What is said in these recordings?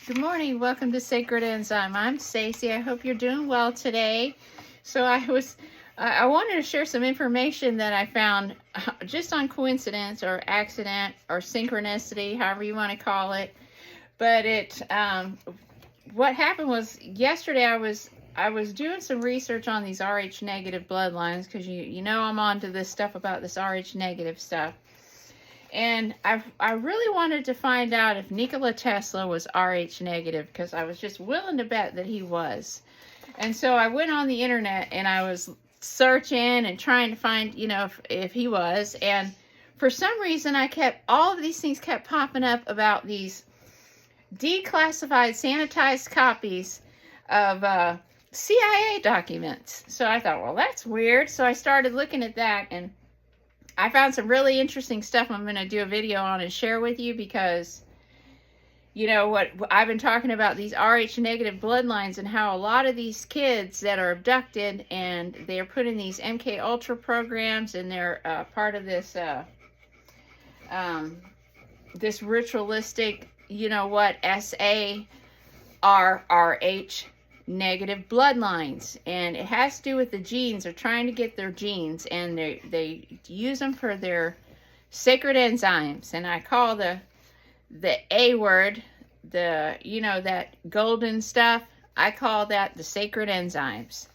Good morning. Welcome to Sacred Enzyme. I'm Stacy. I hope you're doing well today. So I wanted to share some information that I found just on coincidence or accident or synchronicity, however you want to call it. But what happened was yesterday I was doing some research on these Rh negative bloodlines because you know I'm onto this stuff about this Rh negative stuff. And I really wanted to find out if Nikola Tesla was Rh negative because I was just willing to bet that he was. And so I went on the internet and I was searching and trying to find, if he was. And for some reason all of these things kept popping up about these declassified, sanitized copies of CIA documents. So I thought, well, that's weird. So I started looking at that and I found some really interesting stuff I'm going to do a video on and share with you because, what I've been talking about, these Rh negative bloodlines and how a lot of these kids that are abducted and they're put in these MK Ultra programs and they're part of this, this ritualistic, SA are Rh negative bloodlines, and it has to do with the genes. They're trying to get their genes and they use them for their sacred enzymes, and I call the A word, that golden stuff, I call that the sacred enzymes.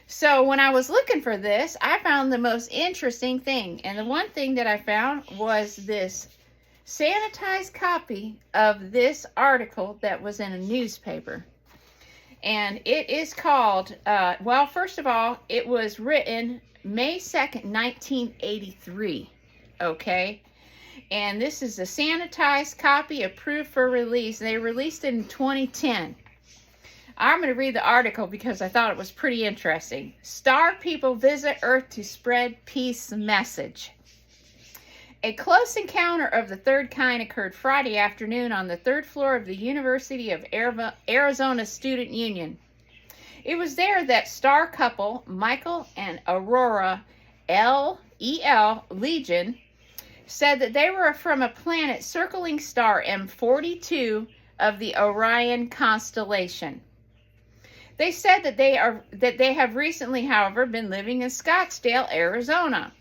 So when I was looking for this, I found the most interesting thing, and the one thing that I found was this sanitized copy of this article that was in a newspaper. And it is called, well, first of all, it was written May 2nd, 1983, okay? And this is a sanitized copy approved for release. They released it in 2010. I'm going to read the article because I thought it was pretty interesting. Star people visit Earth to spread peace message. A close encounter of the third kind occurred Friday afternoon on the third floor of the University of Arizona Student Union. It was there that star couple Michael and Aurora Legion said that they were from a planet circling star M42 of the Orion constellation. They said that they have recently, however, been living in Scottsdale, Arizona.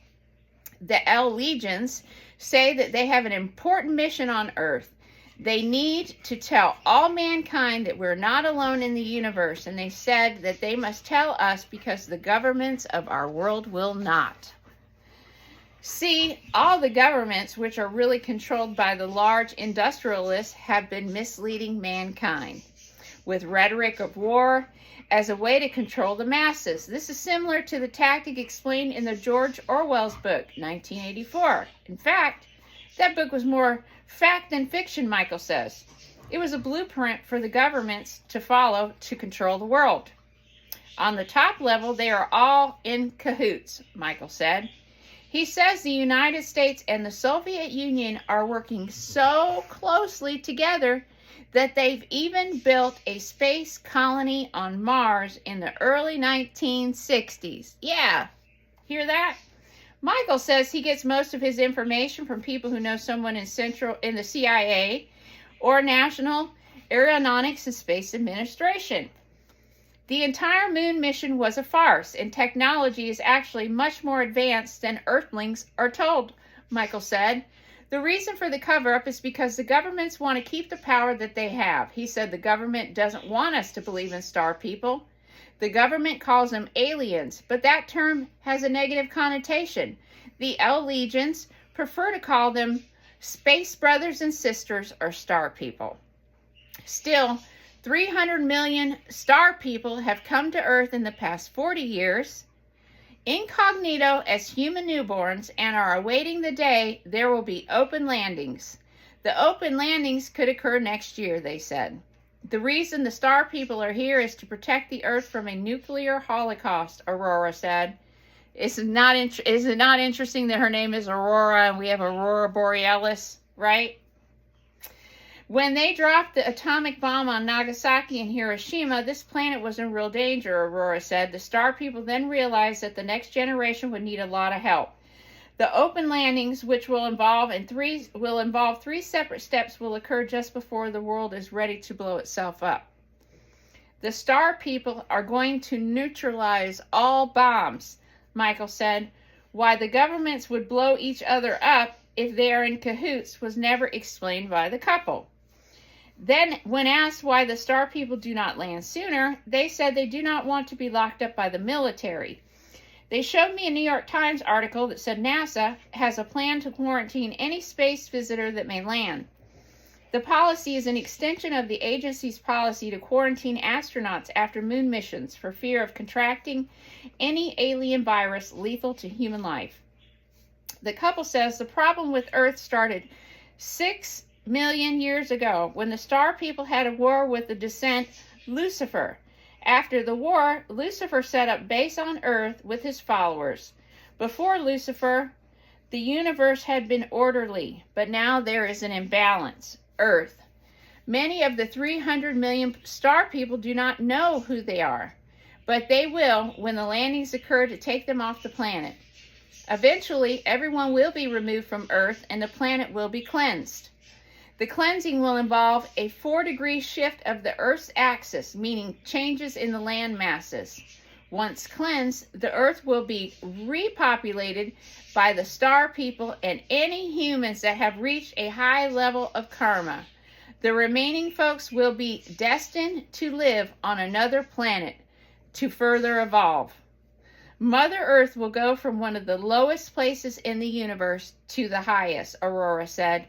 The L Legions say that they have an important mission on Earth. They need to tell all mankind that we're not alone in the universe, and they said that they must tell us because the governments of our world will not. See, all the governments, which are really controlled by the large industrialists, have been misleading mankind with rhetoric of war as a way to control the masses. This is similar to the tactic explained in the George Orwell's book, 1984. In fact, that book was more fact than fiction, Michael says. It was a blueprint for the governments to follow to control the world. On the top level, they are all in cahoots, Michael said. He says the United States and the Soviet Union are working so closely together that they've even built a space colony on Mars in the early 1960s. Yeah, hear that? Michael says he gets most of his information from people who know someone in the CIA or National Aeronautics and Space Administration. The entire moon mission was a farce, and technology is actually much more advanced than Earthlings are told, Michael said. The reason for the cover-up is because the governments want to keep the power that they have. He said the government doesn't want us to believe in star people. The government calls them aliens, but that term has a negative connotation. The L Legions prefer to call them space brothers and sisters or star people. Still, 300 million star people have come to Earth in the past 40 years. Incognito as human newborns, and are awaiting the day there will be open landings. The open landings could occur next year, they said. The reason the star people are here is to protect the Earth from a nuclear holocaust, Aurora said. Is it not interesting that her name is Aurora and we have Aurora Borealis, right? When they dropped the atomic bomb on Nagasaki and Hiroshima, this planet was in real danger, Aurora said. The star people then realized that the next generation would need a lot of help. The open landings, which will involve three separate steps, will occur just before the world is ready to blow itself up. The star people are going to neutralize all bombs, Michael said. Why the governments would blow each other up if they are in cahoots was never explained by the couple. Then, when asked why the star people do not land sooner, they said they do not want to be locked up by the military. They showed me a New York Times article that said NASA has a plan to quarantine any space visitor that may land. The policy is an extension of the agency's policy to quarantine astronauts after moon missions for fear of contracting any alien virus lethal to human life. The couple says the problem with Earth started 6 million years ago when the star people had a war with the descent Lucifer. After the war, Lucifer set up base on Earth with his followers. Before Lucifer, the universe had been orderly, but now there is an imbalance. Earth. Many of the 300 million star people do not know who they are, but they will when the landings occur to take them off the planet. Eventually, everyone will be removed from Earth and the planet will be cleansed. The cleansing will involve a 4-degree shift of the Earth's axis, meaning changes in the land masses. Once cleansed, the Earth will be repopulated by the star people and any humans that have reached a high level of karma. The remaining folks will be destined to live on another planet to further evolve. Mother Earth will go from one of the lowest places in the universe to the highest, Aurora said.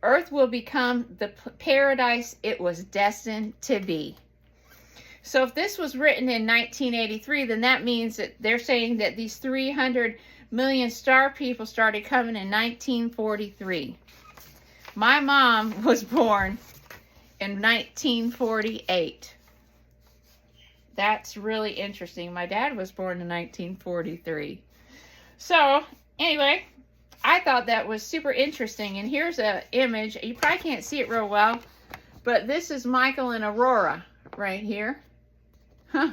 Earth will become the paradise it was destined to be. So if this was written in 1983, then that means that they're saying that these 300 million star people started coming in 1943. My mom was born in 1948. That's really interesting. My dad was born in 1943. So anyway, I thought that was super interesting. And here's an image. You probably can't see it real well, but this is Michael and Aurora right here. Huh.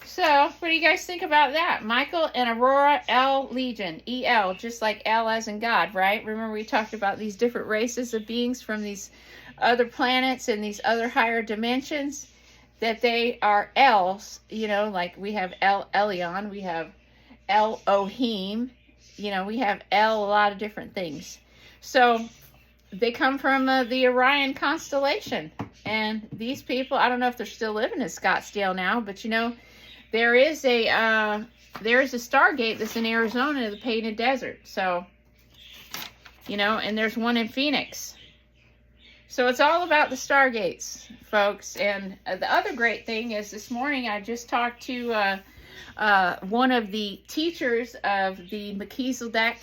So, what do you guys think about that? Michael and Aurora, L Legion, E-L, just like L as in God, right? Remember we talked about these different races of beings from these other planets and these other higher dimensions, that they are L's, you know, like we have El Elyon, we have Elohim, you know, we have L, a lot of different things. So, they come from the Orion constellation. And these people, I don't know if they're still living in Scottsdale now, but you know, there is a Stargate that's in Arizona, the Painted Desert. So, you know, and there's one in Phoenix. So it's all about the Stargates, folks. And the other great thing is this morning I just talked to one of the teachers of the Melchizedek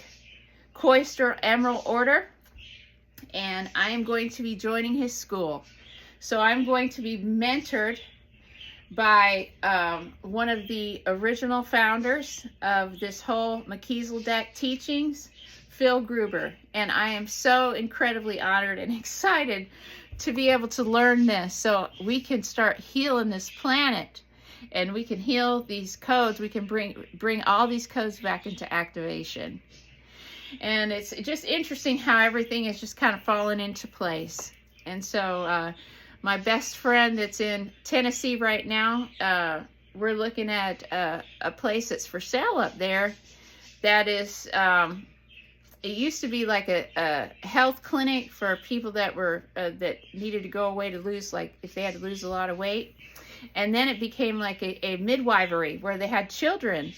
Cloister Emerald Order. And I am going to be joining his school. So I'm going to be mentored by one of the original founders of this whole Melchizedek teachings, Phil Gruber. And I am so incredibly honored and excited to be able to learn this so we can start healing this planet. And we can heal these codes. We can bring all these codes back into activation. And it's just interesting how everything is just kind of falling into place. And so my best friend that's in Tennessee right now, we're looking at a place that's for sale up there that is, it used to be like a health clinic for people that were, that needed to go away to lose, like if they had to lose a lot of weight. And then it became like a midwifery where they had children.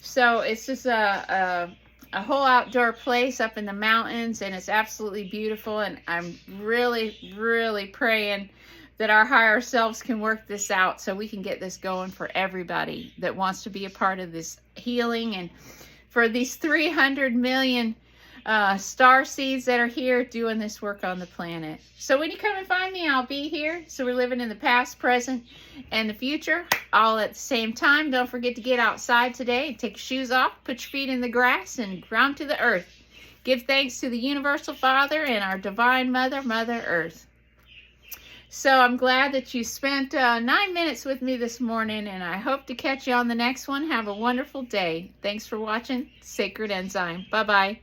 So it's just a whole outdoor place up in the mountains, and it's absolutely beautiful. And I'm really, really praying that our higher selves can work this out so we can get this going for everybody that wants to be a part of this healing, and for these 300 million star seeds that are here doing this work on the planet. So when you come and find me, I'll be here. So we're living in the past, present, and the future all at the same time. Don't forget to get outside today. Take your shoes off, put your feet in the grass, and ground to the earth. Give thanks to the Universal Father and our Divine Mother, Mother Earth. So I'm glad that you spent 9 minutes with me this morning, and I hope to catch you on the next one. Have a wonderful day. Thanks for watching Sacred Enzyme. Bye-bye.